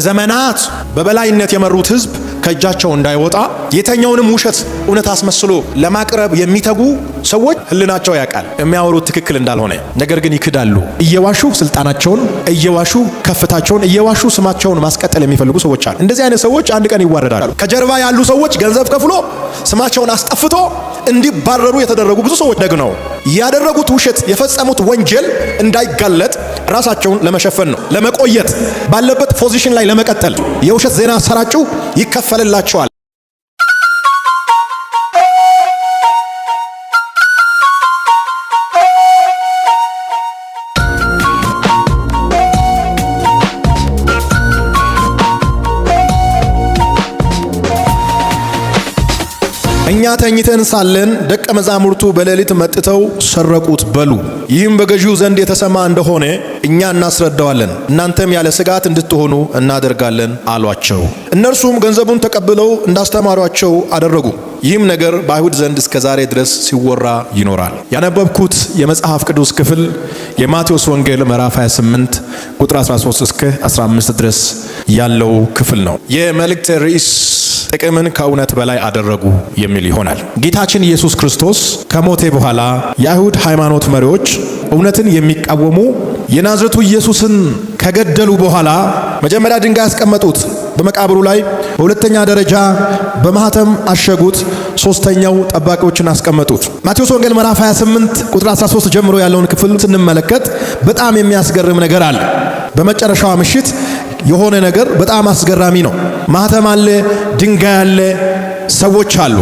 ዘመናት በበላይነት የመሩት ህዝብ ከእጃቸው እንዳይወጣ የተኛውንም ውሸት እውነት አስመስሎ ለማቅረብ የሚተጉ ሰዎች ህልናቸው ያውቃል የሚያወሩት ትክክል እንዳልሆነ፣ ነገር ግን ይክዳሉ። እየዋሹ ስልጣናቸውን፣ እየዋሹ ከፍታቸውን፣ እየዋሹ ስማቸውን ማስቀጠል የሚፈልጉ ሰዎች አሉ። እንደዚህ አይነት ሰዎች አንድ ቀን ይዋረዳሉ። ከጀርባ ያሉ ሰዎች ገንዘብ ከፍሎ ስማቸውን አስጠፍቶ እንዲባረሩ የተደረጉ ብዙ ሰዎች ደግነው ያደረጉት ውሸት የፈጸሙት ወንጀል እንዳይጋለጥ ራሳቸውን ለመሸፈን ነው፣ ለመቆየት ባለበት ፖዚሽን ላይ ለመቀጠል የውሸት ዜና አሰራጩ፣ ይከፈልላቸዋል። እኛ ተኝተን ሳለን ደቀ መዛሙርቱ በሌሊት መጥተው ሰረቁት በሉ። ይህም በገዢው ዘንድ የተሰማ እንደሆነ እኛ እናስረዳዋለን፣ እናንተም ያለ ስጋት እንድትሆኑ እናደርጋለን አሏቸው። እነርሱም ገንዘቡን ተቀብለው እንዳስተማሯቸው አደረጉ። ይህም ነገር በአይሁድ ዘንድ እስከ ዛሬ ድረስ ሲወራ ይኖራል። ያነበብኩት የመጽሐፍ ቅዱስ ክፍል የማቴዎስ ወንጌል ምዕራፍ 28 ቁጥር 13 እስከ 15 ድረስ ያለው ክፍል ነው። የመልእክት ርዕስ ጥቅምን ከእውነት በላይ አደረጉ የሚል ይሆናል። ጌታችን ኢየሱስ ክርስቶስ ከሞተ በኋላ የአይሁድ ሃይማኖት መሪዎች እውነትን የሚቃወሙ የናዝሬቱ ኢየሱስን ከገደሉ በኋላ መጀመሪያ ድንጋይ ያስቀመጡት በመቃብሩ ላይ፣ በሁለተኛ ደረጃ በማህተም አሸጉት፣ ሶስተኛው ጠባቂዎችን አስቀመጡት። ማቴዎስ ወንጌል ምዕራፍ 28 ቁጥር 13 ጀምሮ ያለውን ክፍል ስንመለከት በጣም የሚያስገርም ነገር አለ። በመጨረሻዋ ምሽት የሆነ ነገር በጣም አስገራሚ ነው። ማህተም አለ፣ ድንጋይ አለ፣ ሰዎች አሉ።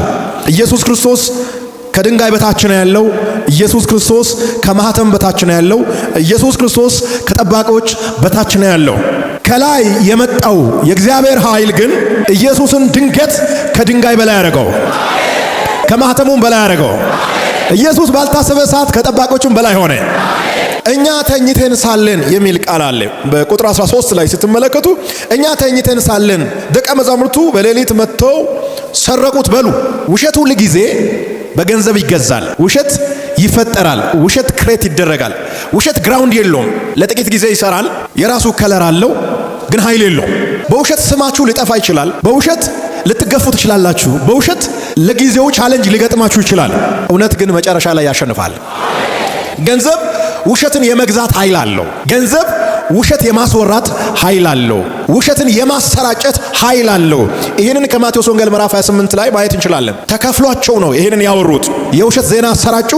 ኢየሱስ ክርስቶስ ከድንጋይ በታች ነው ያለው። ኢየሱስ ክርስቶስ ከማህተም በታች ነው ያለው። ኢየሱስ ክርስቶስ ከጠባቂዎች በታች ነው ያለው። ከላይ የመጣው የእግዚአብሔር ኃይል ግን ኢየሱስን ድንገት ከድንጋይ በላይ ያደረገው፣ ከማህተሙም በላይ ያደረገው። ኢየሱስ ባልታሰበ ሰዓት ከጠባቂዎቹም በላይ ሆነ። እኛ ተኝተን ሳለን የሚል ቃል አለ። በቁጥር 13 ላይ ስትመለከቱ እኛ ተኝተን ሳለን ደቀ መዛሙርቱ በሌሊት መጥተው ሰረቁት በሉ። ውሸት ሁል ጊዜ በገንዘብ ይገዛል። ውሸት ይፈጠራል። ውሸት ክሬት ይደረጋል። ውሸት ግራውንድ የለውም። ለጥቂት ጊዜ ይሰራል። የራሱ ከለር አለው፣ ግን ኃይል የለውም። በውሸት ስማችሁ ሊጠፋ ይችላል። በውሸት ልትገፉ ትችላላችሁ። በውሸት ለጊዜው ቻሌንጅ ሊገጥማችሁ ይችላል። እውነት ግን መጨረሻ ላይ ያሸንፋል። ገንዘብ ውሸትን የመግዛት ኃይል አለው። ገንዘብ ውሸት የማስወራት ኃይል አለው። ውሸትን የማሰራጨት ኃይል አለው። ይህንን ከማቴዎስ ወንጌል ምዕራፍ 28 ላይ ማየት እንችላለን። ተከፍሏቸው ነው ይህንን ያወሩት። የውሸት ዜና አሰራጩ፣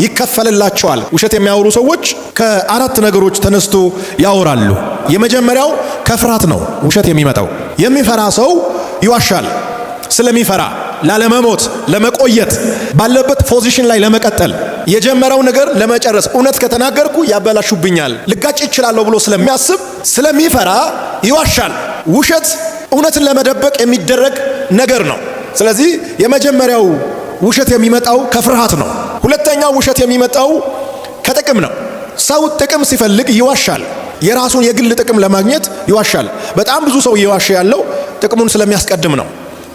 ይከፈልላቸዋል። ውሸት የሚያወሩ ሰዎች ከአራት ነገሮች ተነስቶ ያወራሉ። የመጀመሪያው ከፍርሃት ነው ውሸት የሚመጣው። የሚፈራ ሰው ይዋሻል። ስለሚፈራ ላለመሞት፣ ለመቆየት፣ ባለበት ፖዚሽን ላይ ለመቀጠል፣ የጀመረው ነገር ለመጨረስ፣ እውነት ከተናገርኩ ያበላሹብኛል፣ ልጋጭ ይችላለሁ ብሎ ስለሚያስብ ስለሚፈራ ይዋሻል። ውሸት እውነትን ለመደበቅ የሚደረግ ነገር ነው። ስለዚህ የመጀመሪያው ውሸት የሚመጣው ከፍርሃት ነው። ሁለተኛው ውሸት የሚመጣው ከጥቅም ነው። ሰው ጥቅም ሲፈልግ ይዋሻል። የራሱን የግል ጥቅም ለማግኘት ይዋሻል። በጣም ብዙ ሰው እየዋሸ ያለው ጥቅሙን ስለሚያስቀድም ነው።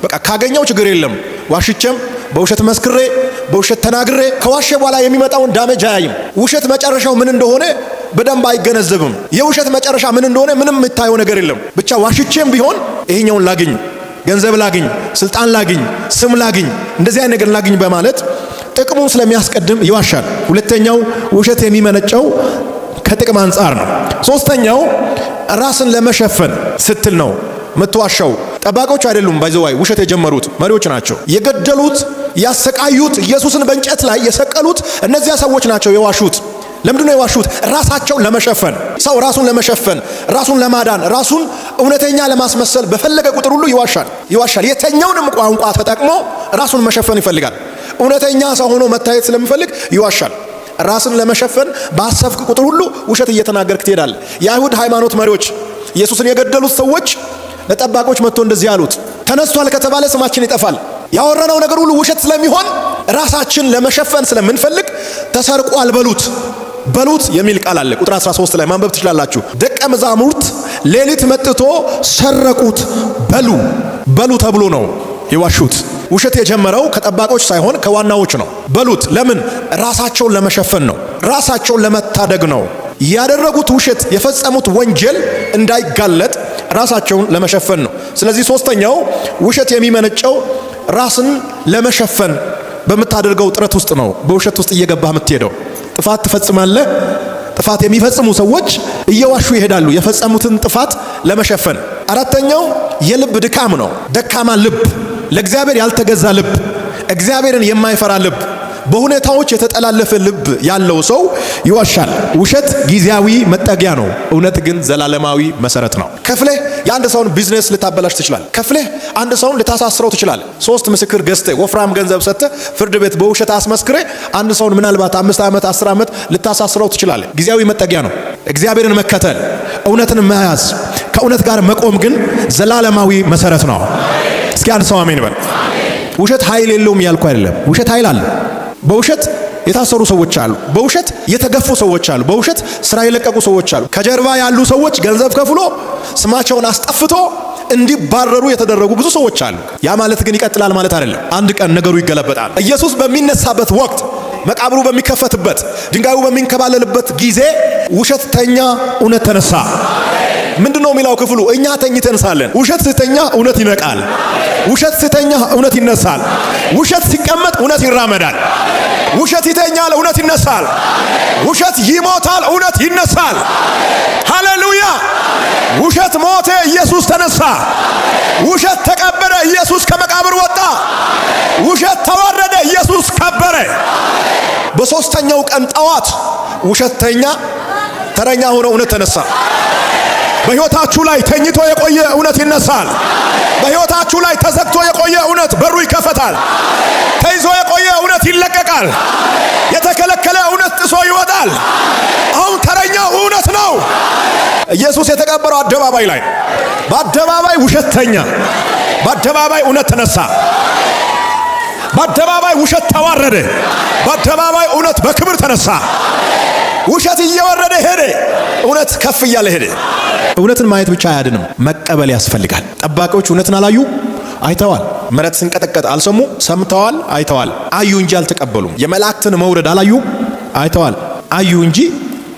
በቃ ካገኘው ችግር የለም፣ ዋሽቼም በውሸት መስክሬ በውሸት ተናግሬ ከዋሸ በኋላ የሚመጣውን ዳሜጅ አያይም። ውሸት መጨረሻው ምን እንደሆነ በደንብ አይገነዘብም። የውሸት መጨረሻ ምን እንደሆነ ምንም የምታየው ነገር የለም። ብቻ ዋሽቼም ቢሆን ይሄኛውን ላግኝ፣ ገንዘብ ላግኝ፣ ስልጣን ላግኝ፣ ስም ላግኝ፣ እንደዚህ አይነት ነገር ላግኝ በማለት ጥቅሙን ስለሚያስቀድም ይዋሻል። ሁለተኛው ውሸት የሚመነጨው ከጥቅም አንጻር ነው። ሶስተኛው ራስን ለመሸፈን ስትል ነው ምትዋሻው። ጠባቂዎች አይደሉም፣ ባይዘዋይ ውሸት የጀመሩት መሪዎች ናቸው። የገደሉት፣ ያሰቃዩት፣ ኢየሱስን በእንጨት ላይ የሰቀሉት እነዚያ ሰዎች ናቸው የዋሹት። ለምንድን ነው የዋሹት? ራሳቸውን ለመሸፈን። ሰው ራሱን ለመሸፈን፣ ራሱን ለማዳን፣ ራሱን እውነተኛ ለማስመሰል በፈለገ ቁጥር ሁሉ ይዋሻል። የተኛውንም ቋንቋ ተጠቅሞ ራሱን መሸፈን ይፈልጋል። እውነተኛ ሰው ሆኖ መታየት ስለሚፈልግ ይዋሻል። ራስን ለመሸፈን ባሰብክ ቁጥር ሁሉ ውሸት እየተናገርክ ትሄዳለህ። የአይሁድ ሃይማኖት መሪዎች ኢየሱስን የገደሉት ሰዎች ለጠባቆች መጥቶ እንደዚህ አሉት፣ ተነስቷል ከተባለ ስማችን ይጠፋል። ያወራነው ነገር ሁሉ ውሸት ስለሚሆን ራሳችን ለመሸፈን ስለምንፈልግ ተሰርቋል በሉት የሚል ቃል አለ። ቁጥር 13 ላይ ማንበብ ትችላላችሁ። ደቀ መዛሙርት ሌሊት መጥቶ ሰረቁት በሉ ተብሎ ነው የዋሹት። ውሸት የጀመረው ከጠባቆች ሳይሆን ከዋናዎች ነው። በሉት ለምን? ራሳቸውን ለመሸፈን ነው። ራሳቸውን ለመታደግ ነው። ያደረጉት ውሸት የፈጸሙት ወንጀል እንዳይጋለጥ ራሳቸውን ለመሸፈን ነው። ስለዚህ ሶስተኛው ውሸት የሚመነጨው ራስን ለመሸፈን በምታደርገው ጥረት ውስጥ ነው። በውሸት ውስጥ እየገባህ የምትሄደው ጥፋት ትፈጽማለህ። ጥፋት የሚፈጽሙ ሰዎች እየዋሹ ይሄዳሉ የፈጸሙትን ጥፋት ለመሸፈን። አራተኛው የልብ ድካም ነው። ደካማ ልብ፣ ለእግዚአብሔር ያልተገዛ ልብ፣ እግዚአብሔርን የማይፈራ ልብ፣ በሁኔታዎች የተጠላለፈ ልብ ያለው ሰው ይዋሻል። ውሸት ጊዜያዊ መጠጊያ ነው፣ እውነት ግን ዘላለማዊ መሰረት ነው። ከፍለህ የአንድ ሰውን ቢዝነስ ልታበላሽ ትችላለህ። ከፍለህ አንድ ሰውን ልታሳስረው ትችላለህ። 3 ምስክር ገዝተህ ወፍራም ገንዘብ ሰጥተህ ፍርድ ቤት በውሸት አስመስክረህ አንድ ሰውን ምናልባት 5 ዓመት 10 ዓመት ልታሳስረው ትችላለህ። ጊዜያዊ መጠጊያ ነው። እግዚአብሔርን መከተል፣ እውነትን መያዝ፣ ከእውነት ጋር መቆም ግን ዘላለማዊ መሰረት ነው። እስኪ አንድ ሰው አሜን በል። ውሸት ኃይል የለውም ያልኩ አይደለም። ውሸት ኃይል አለ። በውሸት የታሰሩ ሰዎች አሉ። በውሸት የተገፉ ሰዎች አሉ። በውሸት ስራ የለቀቁ ሰዎች አሉ። ከጀርባ ያሉ ሰዎች ገንዘብ ከፍሎ ስማቸውን አስጠፍቶ እንዲባረሩ የተደረጉ ብዙ ሰዎች አሉ። ያ ማለት ግን ይቀጥላል ማለት አይደለም። አንድ ቀን ነገሩ ይገለበጣል። ኢየሱስ በሚነሳበት ወቅት፣ መቃብሩ በሚከፈትበት፣ ድንጋዩ በሚንከባለልበት ጊዜ ውሸት ተኛ፣ እውነት ተነሳ። ምንድነው የሚለው ክፍሉ? እኛ ተኝተን ሳለን። ውሸት ሲተኛ እውነት ይነቃል። ውሸት ሲተኛ እውነት ይነሳል። ውሸት ሲቀመጥ እውነት ይራመዳል። ውሸት ይተኛል፣ እውነት ይነሳል። ውሸት ይሞታል፣ እውነት ይነሳል። ሃሌሉያ! ውሸት ሞተ፣ ኢየሱስ ተነሳ። ውሸት ተቀበረ፣ ኢየሱስ ከመቃብር ወጣ። ውሸት ተዋረደ፣ ኢየሱስ ከበረ። በሶስተኛው ቀን ጠዋት ውሸት ተኛ፣ ተረኛ ሆኖ እውነት ተነሳ። በሕይወታችሁ ላይ ተኝቶ የቆየ እውነት ይነሳል። በሕይወታችሁ ላይ ተዘግቶ የቆየ እውነት በሩ ይከፈታል። ተይዞ የቆየ እውነት ይለቀቃል። የተከለከለ እውነት ጥሶ ይወጣል። አሁን ተረኛው እውነት ነው። ኢየሱስ የተቀበረው አደባባይ ላይ፣ በአደባባይ ውሸት ተኛ፣ በአደባባይ እውነት ተነሳ። በአደባባይ ውሸት ተዋረደ፣ በአደባባይ እውነት በክብር ተነሳ። ውሸት እየወረደ ሄደ፣ እውነት ከፍ እያለ ሄደ። እውነትን ማየት ብቻ አያድንም፣ መቀበል ያስፈልጋል። ጠባቂዎች እውነትን አላዩ፣ አይተዋል። መሬት ሲንቀጠቀጥ አልሰሙ፣ ሰምተዋል፣ አይተዋል። አዩ እንጂ አልተቀበሉም። የመላእክትን መውረድ አላዩ፣ አይተዋል። አዩ እንጂ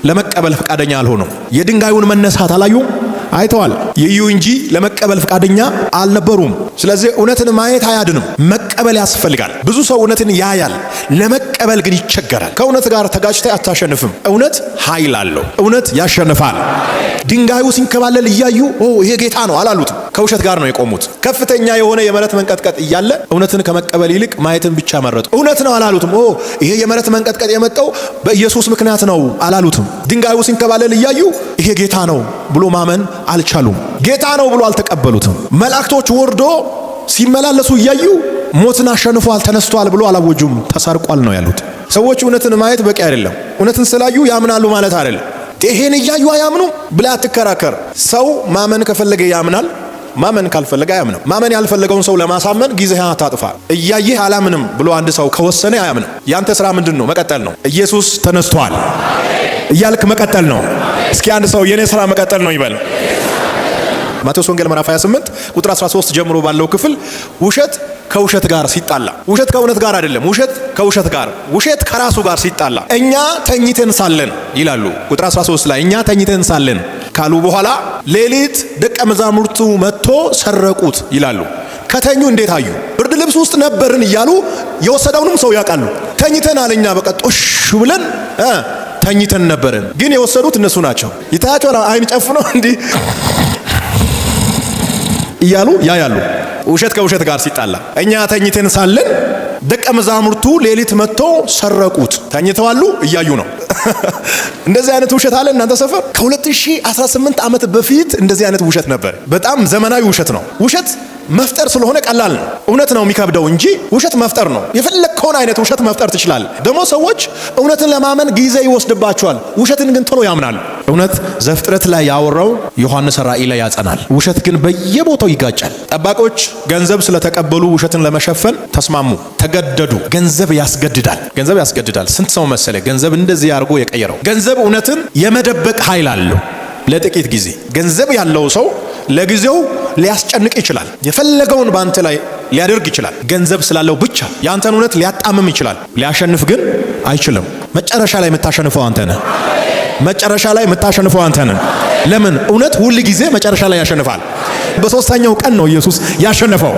ለመቀበል ፈቃደኛ አልሆኑም። የድንጋዩን መነሳት አላዩ፣ አይተዋል። ይዩ እንጂ ለመቀበል ፈቃደኛ አልነበሩም። ስለዚህ እውነትን ማየት አያድንም፣ መቀበል ያስፈልጋል። ብዙ ሰው እውነትን ያያል፣ ለመቀበል ግን ይቸገራል። ከእውነት ጋር ተጋጭተህ አታሸንፍም። እውነት ኃይል አለው፣ እውነት ያሸንፋል። ድንጋዩ ሲንከባለል እያዩ ይሄ ጌታ ነው አላሉትም። ከውሸት ጋር ነው የቆሙት። ከፍተኛ የሆነ የመሬት መንቀጥቀጥ እያለ እውነትን ከመቀበል ይልቅ ማየትን ብቻ መረጡ። እውነት ነው አላሉትም። ይሄ የመሬት መንቀጥቀጥ የመጣው በኢየሱስ ምክንያት ነው አላሉትም። ድንጋዩ ሲንከባለል እያዩ ይሄ ጌታ ነው ብሎ ማመን አልቻሉም። ጌታ ነው ብሎ አልተቀበሉትም። መላእክቶች ወርዶ ሲመላለሱ እያዩ ሞትን አሸንፏል፣ ተነስቷል ብሎ አላወጁም። ተሰርቋል ነው ያሉት። ሰዎች እውነትን ማየት በቂ አይደለም። እውነትን ስላዩ ያምናሉ ማለት አይደለም። ይሄን እያዩ አያምኑ ብላ አትከራከር። ሰው ማመን ከፈለገ ያምናል፣ ማመን ካልፈለገ አያምንም። ማመን ያልፈለገውን ሰው ለማሳመን ጊዜህን አታጥፋ። እያየህ አላምንም ብሎ አንድ ሰው ከወሰነ አያምንም። ያንተ ስራ ምንድን ነው? መቀጠል ነው። ኢየሱስ ተነስቷል እያልክ መቀጠል ነው። እስኪ አንድ ሰው የኔ ስራ መቀጠል ነው ይበል። ማቴዎስ ወንጌል ምዕራፍ 28 ቁጥር 13 ጀምሮ ባለው ክፍል ውሸት ከውሸት ጋር ሲጣላ፣ ውሸት ከእውነት ጋር አይደለም፣ ውሸት ከውሸት ጋር፣ ውሸት ከራሱ ጋር ሲጣላ፣ እኛ ተኝተን ሳለን ይላሉ። ቁጥር 13 ላይ እኛ ተኝተን ሳለን ካሉ በኋላ ሌሊት ደቀ መዛሙርቱ መጥቶ ሰረቁት ይላሉ። ከተኙ እንዴት አዩ? ብርድ ልብስ ውስጥ ነበርን እያሉ የወሰደውንም ሰው ያውቃሉ። ተኝተን አለኛ በቃ ጦሽ ብለን ተኝተን ነበርን። ግን የወሰዱት እነሱ ናቸው። ይታያቸዋል። አይን ጨፍነው እንዲህ እያሉ ያያሉ። ውሸት ከውሸት ጋር ሲጣላ እኛ ተኝተን ሳለን ደቀ መዛሙርቱ ሌሊት መጥቶ ሰረቁት። ተኝተዋሉ፣ እያዩ ነው። እንደዚህ አይነት ውሸት አለ እናንተ ሰፈር? ከ2018 ዓመት በፊት እንደዚህ አይነት ውሸት ነበር። በጣም ዘመናዊ ውሸት ነው። ውሸት መፍጠር ስለሆነ ቀላል ነው። እውነት ነው የሚከብደው እንጂ ውሸት መፍጠር ነው። የፈለግከውን አይነት ውሸት መፍጠር ትችላለህ። ደግሞ ሰዎች እውነትን ለማመን ጊዜ ይወስድባቸዋል፣ ውሸትን ግን ቶሎ ያምናሉ። እውነት ዘፍጥረት ላይ ያወራው ዮሐንስ ራእይ ላይ ያጸናል። ውሸት ግን በየቦታው ይጋጫል። ጠባቆች ገንዘብ ስለተቀበሉ ውሸትን ለመሸፈን ተስማሙ፣ ተገደዱ። ገንዘብ ያስገድዳል፣ ገንዘብ ያስገድዳል። ስንት ሰው መሰለ ገንዘብ እንደዚህ አድርጎ የቀየረው? ገንዘብ እውነትን የመደበቅ ኃይል አለው። ለጥቂት ጊዜ ገንዘብ ያለው ሰው ለጊዜው ሊያስጨንቅ ይችላል። የፈለገውን ባንተ ላይ ሊያደርግ ይችላል። ገንዘብ ስላለው ብቻ ያንተን እውነት ሊያጣምም ይችላል። ሊያሸንፍ ግን አይችልም። መጨረሻ ላይ የምታሸንፈው አንተ ነህ። መጨረሻ ላይ የምታሸንፈው አንተ ነህ። ለምን? እውነት ሁል ጊዜ መጨረሻ ላይ ያሸንፋል። በሶስተኛው ቀን ነው ኢየሱስ ያሸነፈው።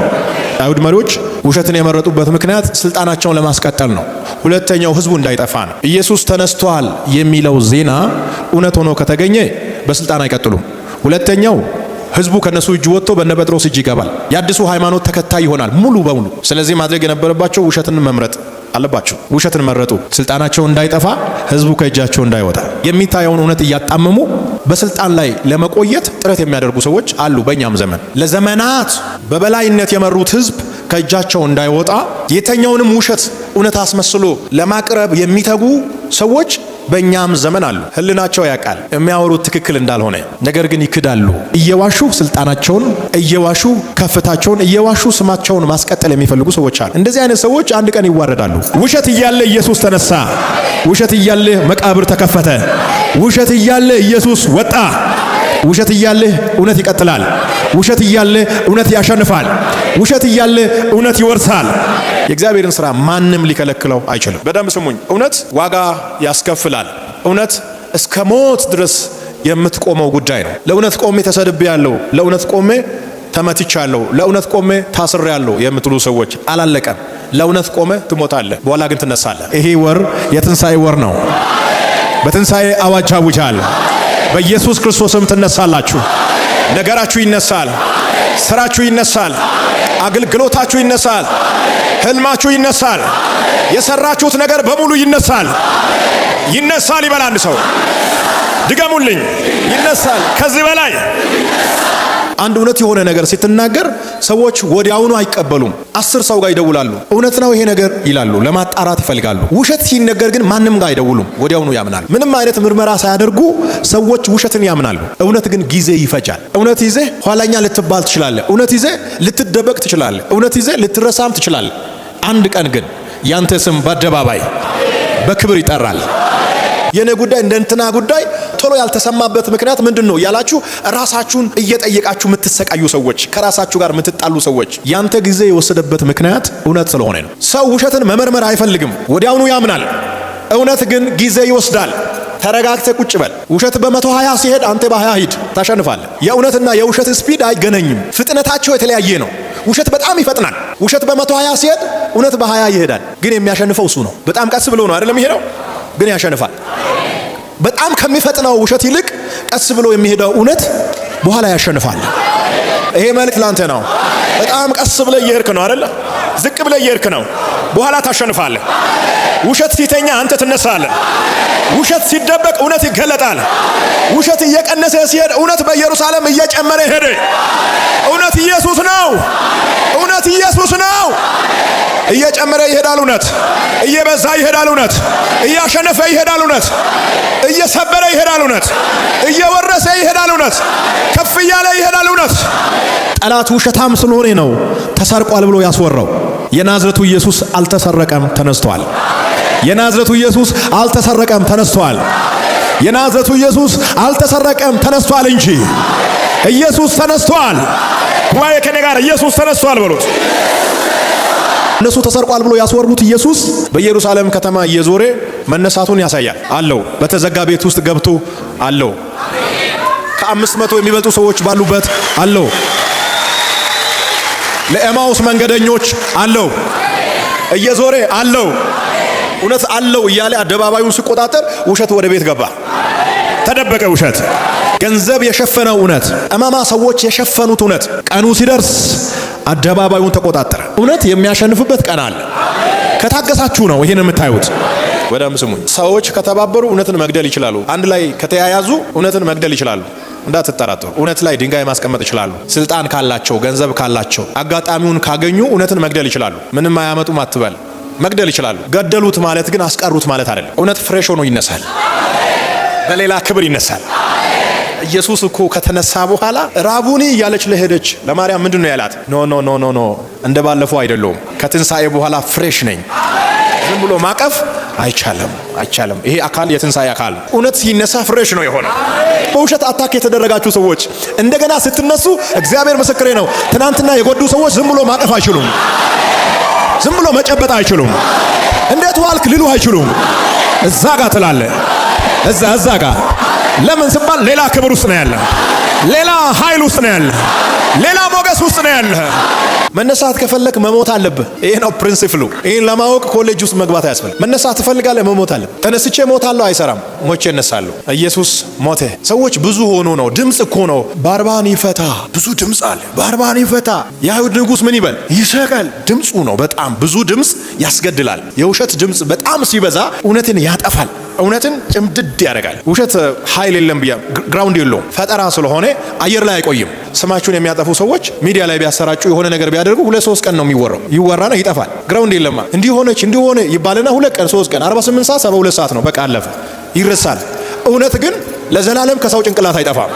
አይሁድ መሪዎች ውሸትን የመረጡበት ምክንያት ስልጣናቸውን ለማስቀጠል ነው። ሁለተኛው ህዝቡ እንዳይጠፋ ነው። ኢየሱስ ተነስቷል የሚለው ዜና እውነት ሆኖ ከተገኘ በስልጣን አይቀጥሉም። ሁለተኛው ህዝቡ ከነሱ እጅ ወጥቶ በነ ጴጥሮስ እጅ ይገባል። የአዲሱ ሃይማኖት ተከታይ ይሆናል ሙሉ በሙሉ። ስለዚህ ማድረግ የነበረባቸው ውሸትን መምረጥ አለባቸው። ውሸትን መረጡ። ስልጣናቸው እንዳይጠፋ፣ ህዝቡ ከእጃቸው እንዳይወጣ። የሚታየውን እውነት እያጣመሙ በስልጣን ላይ ለመቆየት ጥረት የሚያደርጉ ሰዎች አሉ። በእኛም ዘመን ለዘመናት በበላይነት የመሩት ህዝብ ከእጃቸው እንዳይወጣ የተኛውንም ውሸት እውነት አስመስሎ ለማቅረብ የሚተጉ ሰዎች በእኛም ዘመን አሉ። ህልናቸው ያውቃል የሚያወሩት ትክክል እንዳልሆነ፣ ነገር ግን ይክዳሉ። እየዋሹ ስልጣናቸውን፣ እየዋሹ ከፍታቸውን፣ እየዋሹ ስማቸውን ማስቀጠል የሚፈልጉ ሰዎች አሉ። እንደዚህ አይነት ሰዎች አንድ ቀን ይዋረዳሉ። ውሸት እያለ ኢየሱስ ተነሳ። ውሸት እያለ መቃብር ተከፈተ። ውሸት እያለ ኢየሱስ ወጣ። ውሸት እያለ እውነት ይቀጥላል። ውሸት እያለ እውነት ያሸንፋል። ውሸት እያለ እውነት ይወርሳል። የእግዚአብሔርን ስራ ማንም ሊከለክለው አይችልም። በደንብ ስሙኝ። እውነት ዋጋ ያስከፍላል። እውነት እስከ ሞት ድረስ የምትቆመው ጉዳይ ነው። ለእውነት ቆሜ ተሰድቤያለሁ፣ ለእውነት ቆሜ ተመትቻለሁ፣ ለእውነት ቆሜ ታስሬያለሁ የምትሉ ሰዎች አላለቀም። ለእውነት ቆሜ ትሞታለህ፣ በኋላ ግን ትነሳለህ። ይሄ ወር የትንሣኤ ወር ነው። በትንሣኤ አዋጅ አውጃል። በኢየሱስ ክርስቶስም ትነሳላችሁ። ነገራችሁ ይነሳል። ስራችሁ ይነሳል። አገልግሎታችሁ ይነሳል። ህልማችሁ ይነሳል። የሰራችሁት ነገር በሙሉ ይነሳል። ይነሳል ይበል አንድ ሰው። ድገሙልኝ። ይነሳል። ከዚህ በላይ አንድ እውነት የሆነ ነገር ስትናገር ሰዎች ወዲያውኑ አይቀበሉም። 10 ሰው ጋር ይደውላሉ። እውነት ነው ይሄ ነገር ይላሉ፣ ለማጣራት ይፈልጋሉ። ውሸት ሲነገር ግን ማንም ጋር አይደውሉም፣ ወዲያውኑ ያምናሉ። ምንም አይነት ምርመራ ሳያደርጉ ሰዎች ውሸትን ያምናሉ። እውነት ግን ጊዜ ይፈጃል። እውነት ይዘህ ኋላኛ ልትባል ትችላለህ። እውነት ይዘህ ልትደበቅ ትችላለህ። እውነት ይዘህ ልትረሳም ትችላለህ። አንድ ቀን ግን ያንተ ስም በአደባባይ በክብር ይጠራል። የኔ ጉዳይ እንደ እንትና ጉዳይ ቶሎ ያልተሰማበት ምክንያት ምንድነው ያላችሁ ራሳችሁን እየጠየቃችሁ የምትሰቃዩ ሰዎች፣ ከራሳችሁ ጋር የምትጣሉ ሰዎች፣ ያንተ ጊዜ የወሰደበት ምክንያት እውነት ስለሆነ ነው። ሰው ውሸትን መመርመር አይፈልግም፣ ወዲያውኑ ያምናል። እውነት ግን ጊዜ ይወስዳል። ተረጋግተ ቁጭ በል። ውሸት በ120 ሲሄድ አንተ በ20 ሂድ፣ ታሸንፋለህ። የእውነትና የውሸት ስፒድ አይገናኝም፣ ፍጥነታቸው የተለያየ ነው። ውሸት በጣም ይፈጥናል። ውሸት በ120 ሲሄድ እውነት በ20 ይሄዳል። ግን የሚያሸንፈው እሱ ነው። በጣም ቀስ ብሎ ነው አይደለም ይሄደው፣ ግን ያሸንፋል። በጣም ከሚፈጥነው ውሸት ይልቅ ቀስ ብሎ የሚሄደው እውነት በኋላ ያሸንፋል። ይሄ መልእክት ላንተ ነው። በጣም ቀስ ብለ እየሄድክ ነው አይደለ? ዝቅ ብለ እየሄድክ ነው። በኋላ ታሸንፋለህ። ውሸት ሲተኛ አንተ ትነሳለህ። ውሸት ሲደበቅ እውነት ይገለጣል። ውሸት እየቀነሰ ሲሄድ እውነት በኢየሩሳሌም እየጨመረ ሄደ። እውነት ኢየሱስ ነው። እውነት ኢየሱስ ነው። እየጨመረ ይሄዳል። እውነት እየበዛ ይሄዳል። እውነት እያሸነፈ ይሄዳል። እውነት እየሰበረ ይሄዳል። እውነት እየወረሰ ይሄዳል። እውነት ከፍ እያለ ይሄዳል። እውነት ጠላት ውሸታም ስለሆነ ነው ተሰርቋል ብሎ ያስወራው። የናዝሬቱ ኢየሱስ አልተሰረቀም፣ ተነስቷል። የናዝሬቱ ኢየሱስ አልተሰረቀም፣ ተነስቷል። የናዝሬቱ ኢየሱስ አልተሰረቀም፣ ተነስቷል እንጂ ኢየሱስ ተነስቷል። ጉባኤ ከኔ ጋር ኢየሱስ ተነስቷል በሉት። እነሱ ተሰርቋል ብሎ ያስወሩት ኢየሱስ በኢየሩሳሌም ከተማ እየዞረ መነሳቱን ያሳያል። አለው በተዘጋ ቤት ውስጥ ገብቶ አለው። ከ500 የሚበልጡ ሰዎች ባሉበት አለው። ለኤማውስ መንገደኞች አለው። እየዞረ አለው። እውነት አለው እያለ አደባባዩን ሲቆጣጠር ውሸት ወደ ቤት ገባ። ተደበቀ ውሸት። ገንዘብ የሸፈነው እውነት፣ ጠማማ ሰዎች የሸፈኑት እውነት ቀኑ ሲደርስ አደባባዩን ተቆጣጠረ። እውነት የሚያሸንፍበት ቀን አለ። ከታገሳችሁ ነው ይሄን የምታዩት። ወደም ስሙኝ። ሰዎች ከተባበሩ እውነትን መግደል ይችላሉ። አንድ ላይ ከተያያዙ እውነትን መግደል ይችላሉ። እንዳትጠራጠሩ። እውነት ላይ ድንጋይ ማስቀመጥ ይችላሉ። ስልጣን ካላቸው፣ ገንዘብ ካላቸው፣ አጋጣሚውን ካገኙ እውነትን መግደል ይችላሉ። ምንም አያመጡም አትበል። መግደል ይችላሉ። ገደሉት ማለት ግን አስቀሩት ማለት አይደለም። እውነት ፍሬሽ ሆኖ ይነሳል፣ በሌላ ክብር ይነሳል። ኢየሱስ እኮ ከተነሳ በኋላ ራቡኒ እያለች ለሄደች ለማርያም ምንድን ነው ያላት? ኖ ኖ ኖ ኖ ኖ እንደ ባለፈው አይደለም። ከትንሣኤ በኋላ ፍሬሽ ነኝ። ዝም ብሎ ማቀፍ አይቻልም፣ አይቻልም። ይሄ አካል የትንሣኤ አካል። እውነት ሲነሳ ፍሬሽ ነው የሆነው። በውሸት አታክ የተደረጋችሁ ሰዎች እንደገና ስትነሱ እግዚአብሔር ምስክሬ ነው፣ ትናንትና የጎዱ ሰዎች ዝም ብሎ ማቀፍ አይችሉም። ዝም ብሎ መጨበጥ አይችሉም። እንዴት ዋልክ ሊሉ አይችሉም። እዛ ጋር ትላለ። እዛ ጋር ለምን ሲባል ሌላ ክብር ውስጥ ነው ያለ፣ ሌላ ኃይል ውስጥ ነው ያለ፣ ሌላ ሞገስ ውስጥ ነው ያለ። መነሳት ከፈለክ መሞት አለብህ። ይሄ ነው ፕሪንሲፕሉ። ይሄን ለማወቅ ኮሌጅ ውስጥ መግባት አያስፈልግም። መነሳት ትፈልጋለህ፣ መሞት አለብህ። ተነስቼ ሞታለሁ አይሰራም። ሞቼ እነሳለሁ። ኢየሱስ ሞተ። ሰዎች ብዙ ሆኖ ነው። ድምጽ እኮ ነው። ባርባን ይፈታ። ብዙ ድምጽ አለ። ባርባን ይፈታ። የአይሁድ ንጉሥ ምን ይበል? ይሰቀል። ድምጹ ነው። በጣም ብዙ ድምጽ ያስገድላል። የውሸት ድምጽ በጣም ሲበዛ እውነትን ያጠፋል። እውነትን ጭምድድ ያደርጋል። ውሸት ኃይል የለም ብያ ግራውንድ የለውም። ፈጠራ ስለሆነ አየር ላይ አይቆይም። ስማችሁን የሚያጠፉ ሰዎች ሚዲያ ላይ ቢያሰራጩ የሆነ ነገር ቢያደርጉ 2-3 ቀን ነው የሚወራው። ይወራና ይጠፋል። ግራውንድ የለማ። እንዲሆነ ይባልና 2 ቀን 3 ቀን 48 ሰዓት 72 ሰዓት ነው በቃ አለፈ፣ ይረሳል። እውነት ግን ለዘላለም ከሰው ጭንቅላት አይጠፋም።